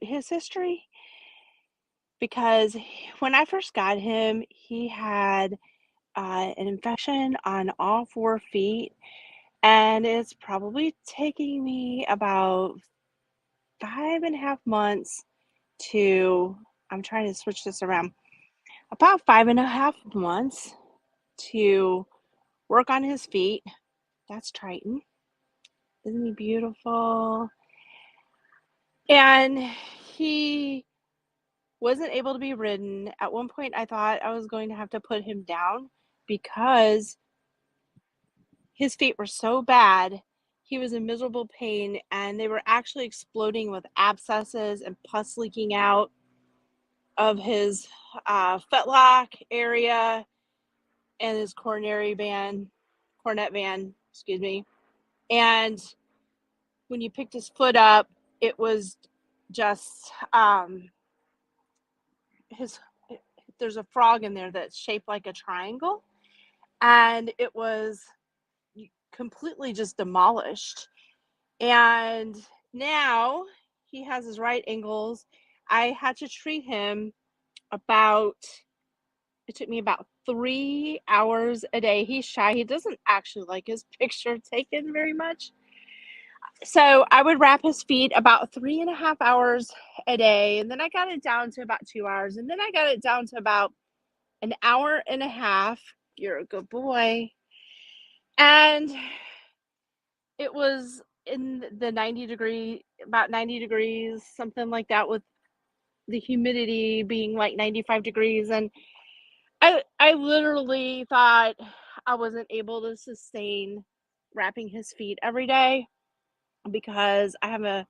his history because when I first got him, he had an infection on all 4 feet, and it's probably taking me about 5.5 months to, I'm trying to switch this around, about 5.5 months to work on his feet. That's Triton. Isn't he beautiful? And he wasn't able to be ridden. At one point, I thought I was going to have to put him down because his feet were so bad. He was in miserable pain, and they were actually exploding with abscesses and pus leaking out of his fetlock area and his cornet band, excuse me. And when you picked his foot up, it was just his. There's a frog in there that's shaped like a triangle, and it was completely just demolished. And now he has his right ankles. I had to treat him it took me about 3 hours a day. He's shy. He doesn't actually like his picture taken very much. So I would wrap his feet about 3.5 hours a day. And then I got it down to about 2 hours. And then I got it down to about an hour and a half. You're a good boy. And it was in the about 90 degrees, something like that, with the humidity being like 95 degrees. And I literally thought I wasn't able to sustain wrapping his feet every day because I have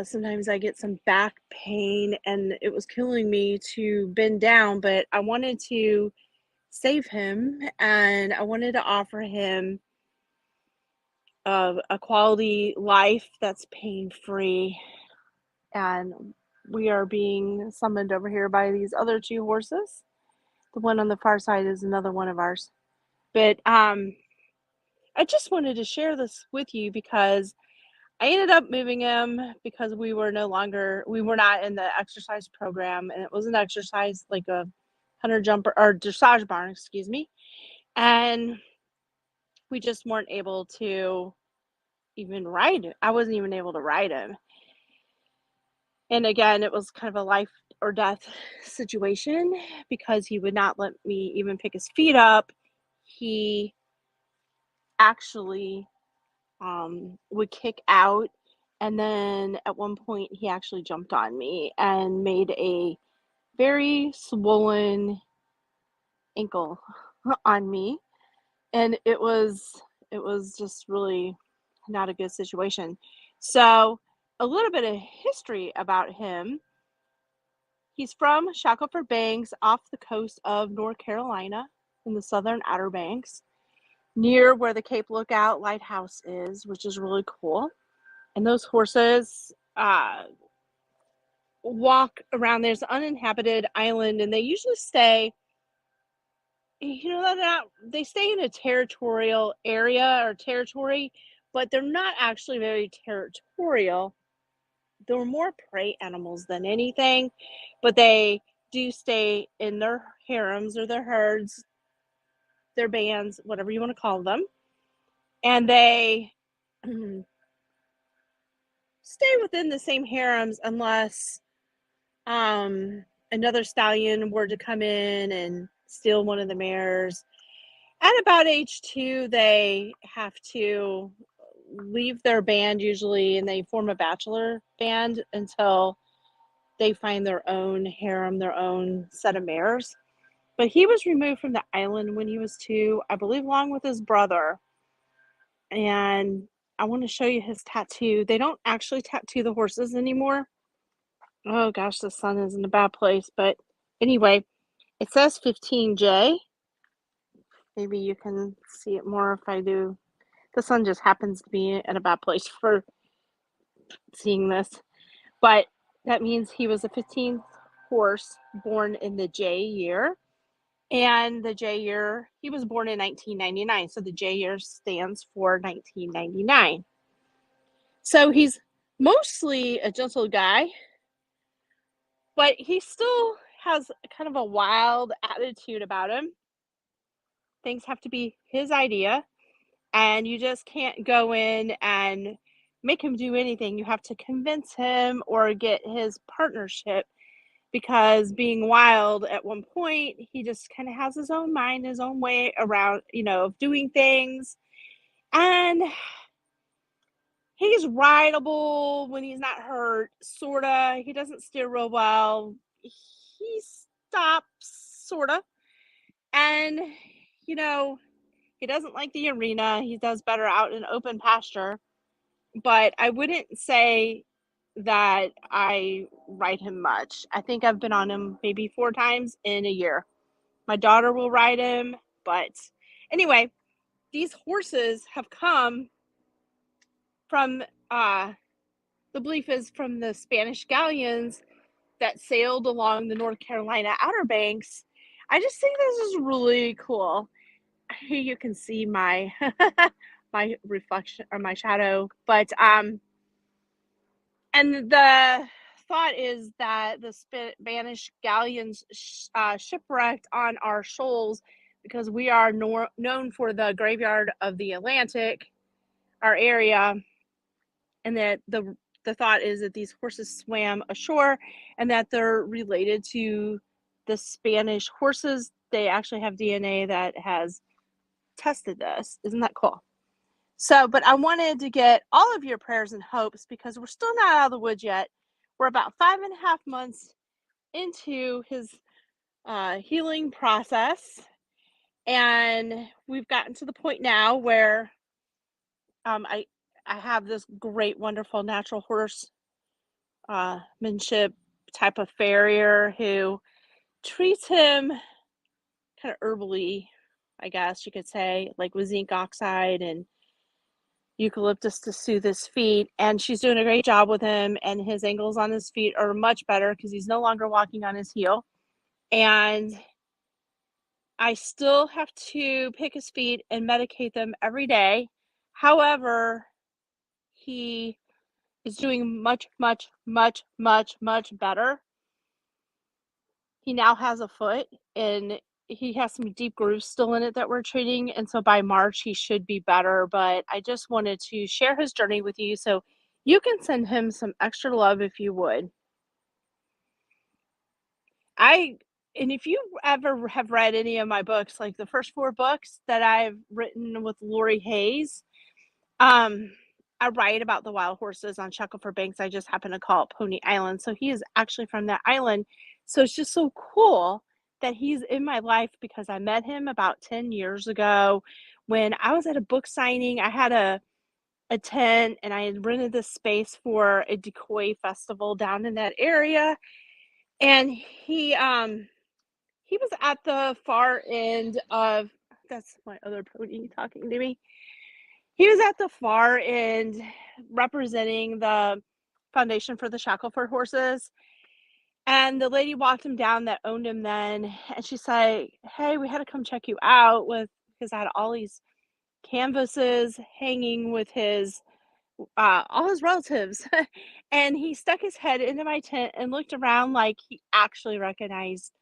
sometimes I get some back pain, and it was killing me to bend down, but I wanted to save him, and I wanted to offer him a quality life that's pain-free. And we are being summoned over here by these other 2 horses. The one on the far side is another one of ours. But I just wanted to share this with you because I ended up moving him because we were not in the exercise program, and it was an exercise like a hunter jumper or dressage barn, excuse me. And we just weren't able to even ride him. I wasn't even able to ride him. And again, it was kind of a life or death situation because he would not let me even pick his feet up. He actually would kick out. And then at one point, he actually jumped on me and made a very swollen ankle on me. And it was just really not a good situation. So a little bit of history about him. He's from Shackelford Banks off the coast of North Carolina in the southern Outer Banks, near where the Cape Lookout Lighthouse is, which is really cool. And those horses walk around. There's an uninhabited island, and they usually stay, they stay in a territorial area or territory, but they're not actually very territorial. They're more prey animals than anything, but they do stay in their harems or their herds, their bands, whatever you want to call them. And they stay within the same harems unless another stallion were to come in and steal one of the mares. At about age 2, they have to leave their band usually, and they form a bachelor band until they find their own harem, their own set of mares. But he was removed from the island when he was 2, I believe, along with his brother. And I want to show you his tattoo. They don't actually tattoo the horses anymore. Oh gosh, the sun is in a bad place. But anyway, it says 15J. Maybe you can see it more if I do. The sun just happens to be in a bad place for seeing this. But that means he was the 15th horse born in the J year. And the J year, he was born in 1999. So the J year stands for 1999. So he's mostly a gentle guy, but he still has kind of a wild attitude about him. Things have to be his idea, and you just can't go in and make him do anything. You have to convince him or get his partnership, because being wild at one point, he just kind of has his own mind, his own way around, of doing things. And he's rideable when he's not hurt, sorta. He doesn't steer real well. He stops, sorta. And, you know, he doesn't like the arena. He does better out in open pasture. But I wouldn't say that I ride him much. I think I've been on him maybe 4 times in a year. My daughter will ride him, but anyway, these horses have come from, the belief is from the Spanish galleons that sailed along the North Carolina Outer Banks. I just think this is really cool. Here you can see my my reflection or my shadow, but and the thought is that the Spanish galleons shipwrecked on our shoals because we are known for the graveyard of the Atlantic, our area, and that the thought is that these horses swam ashore and that they're related to the Spanish horses. They actually have DNA that has tested this. Isn't that cool? So, but I wanted to get all of your prayers and hopes because we're still not out of the woods yet. We're about 5.5 months into his healing process, and we've gotten to the point now where I have this great, wonderful natural horsemanship type of farrier who treats him kind of herbally, I guess you could say, like with zinc oxide and eucalyptus to soothe his feet, and she's doing a great job with him, and his angles on his feet are much better because he's no longer walking on his heel. And I still have to pick his feet and medicate them every day. However, he is doing much, much, much, much, much better. He now has a foot, and he has some deep grooves still in it that we're treating, and so by March he should be better. But I just wanted to share his journey with you so you can send him some extra love if you would. I and if you ever have read any of my books, like the first 4 books that I've written with Lori Hayes, um, I write about the wild horses on Shackleford Banks. I just happen to call it Pony Island. So he is actually from that island. So it's just so cool that he's in my life because I met him about 10 years ago when I was at a book signing. I had a tent and I had rented this space for a decoy festival down in that area. And he was at the far end of, that's my other pony talking to me. He was at the far end representing the foundation for the Shackleford horses. And the lady walked him down that owned him then. And she said, "Hey, we had to come check you out because I had all these canvases hanging with all his relatives." And he stuck his head into my tent and looked around like he actually recognized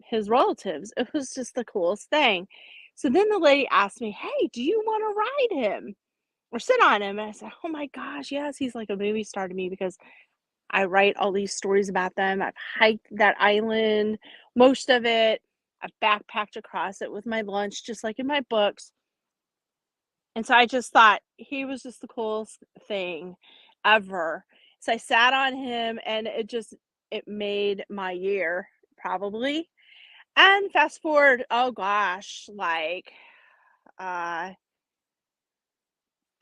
his relatives. It was just the coolest thing. So then the lady asked me, "Hey, do you want to ride him or sit on him?" And I said, "Oh my gosh, yes." He's like a movie star to me because I write all these stories about them. I've hiked that island, most of it. I've backpacked across it with my lunch, just like in my books. And so I just thought he was just the coolest thing ever. So I sat on him and it made my year probably. And fast forward, oh gosh, like uh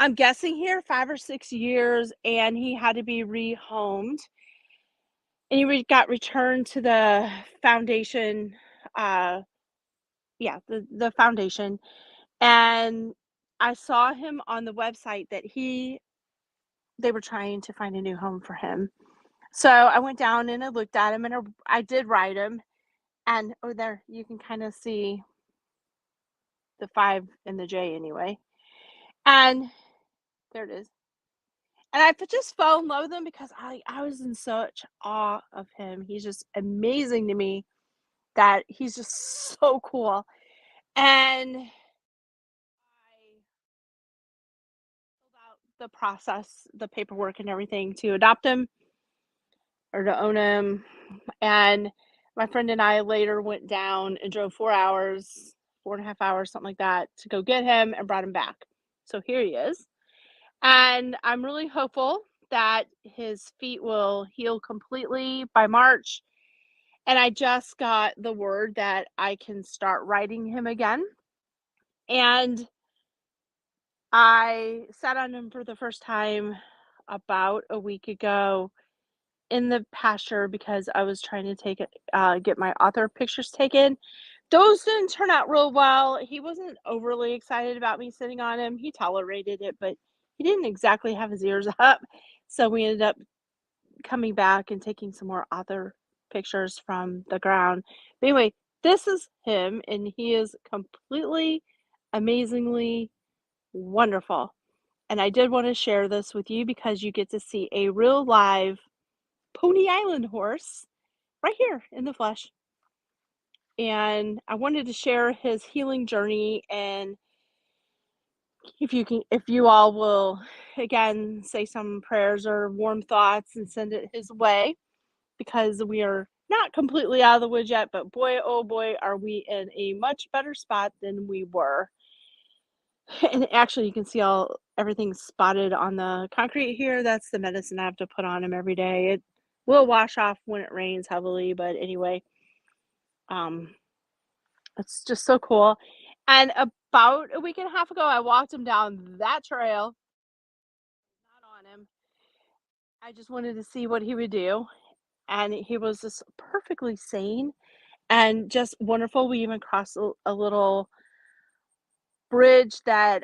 I'm guessing here 5 or 6 years, and he had to be rehomed, and got returned to the foundation, uh yeah, the foundation. And I saw him on the website that they were trying to find a new home for him. So I went down and I looked at him, and I did ride him. And oh, there you can kind of see the 5 and the J anyway. And there it is. And I just fell in love with him because I was in such awe of him. He's just amazing to me that he's just so cool. And I filled out the process, the paperwork and everything to adopt him or to own him. And my friend and I later went down and drove 4 hours, 4.5 hours, something like that, to go get him and brought him back. So here he is. And I'm really hopeful that his feet will heal completely by March. And I just got the word that I can start riding him again. And I sat on him for the first time about a week ago in the pasture because I was trying to get my author pictures taken. Those didn't turn out real well. He wasn't overly excited about me sitting on him. He tolerated it, but he didn't exactly have his ears up. So we ended up coming back and taking some more author pictures from the ground. But anyway, this is him, and he is completely, amazingly wonderful. And I did want to share this with you because you get to see a real live Pony Island horse right here in the flesh. And I wanted to share his healing journey, and if you all will again say some prayers or warm thoughts and send it his way, because we are not completely out of the woods yet, but boy, oh boy, are we in a much better spot than we were. And actually, you can see everything spotted on the concrete here. That's the medicine I have to put on him every day. It will wash off when it rains heavily, but anyway, um, it's just so cool. And about a week and a half ago, I walked him down that trail, not on him. I just wanted to see what he would do, and he was just perfectly sane and just wonderful. We even crossed a little bridge that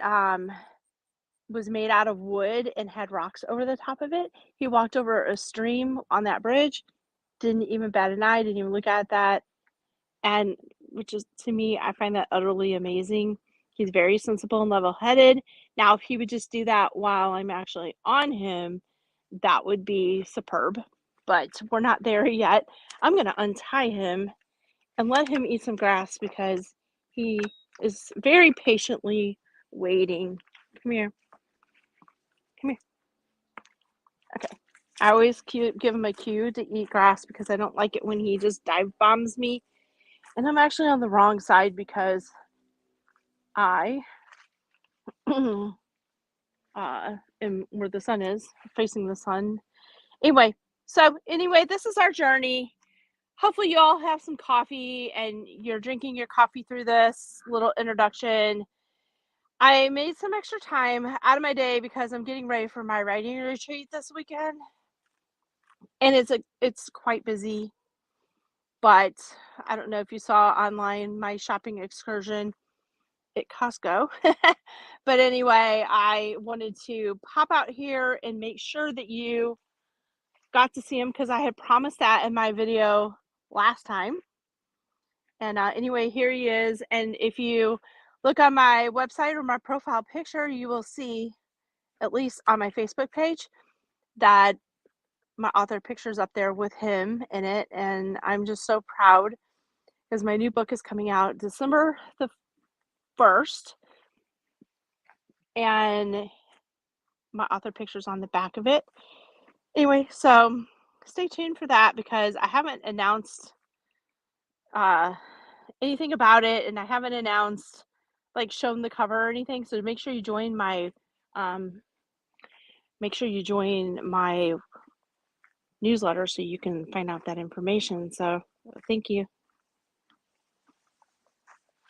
was made out of wood and had rocks over the top of it. He walked over a stream on that bridge, didn't even bat an eye, didn't even look at that. And which is, to me, I find that utterly amazing. He's very sensible and level headed. Now, if he would just do that while I'm actually on him, that would be superb. But we're not there yet. I'm going to untie him and let him eat some grass because he is very patiently waiting. Come here. Come here. Okay. I always give him a cue to eat grass because I don't like it when he just dive bombs me. And I'm actually on the wrong side because I am where the sun is, facing the sun. Anyway, this is our journey. Hopefully you all have some coffee and you're drinking your coffee through this little introduction. I made some extra time out of my day because I'm getting ready for my writing retreat this weekend. And it's quite busy. But I don't know if you saw online my shopping excursion at Costco. But anyway, I wanted to pop out here and make sure that you got to see him because I had promised that in my video last time. And anyway, here he is. And if you look on my website or my profile picture, you will see, at least on my Facebook page, that my author picture's up there with him in it. And I'm just so proud because my new book is coming out December the 1st. And my author picture's on the back of it. Anyway, so stay tuned for that because I haven't announced anything about it, and I haven't announced, like, shown the cover or anything. So make sure you join my newsletter so you can find out that information. So thank you.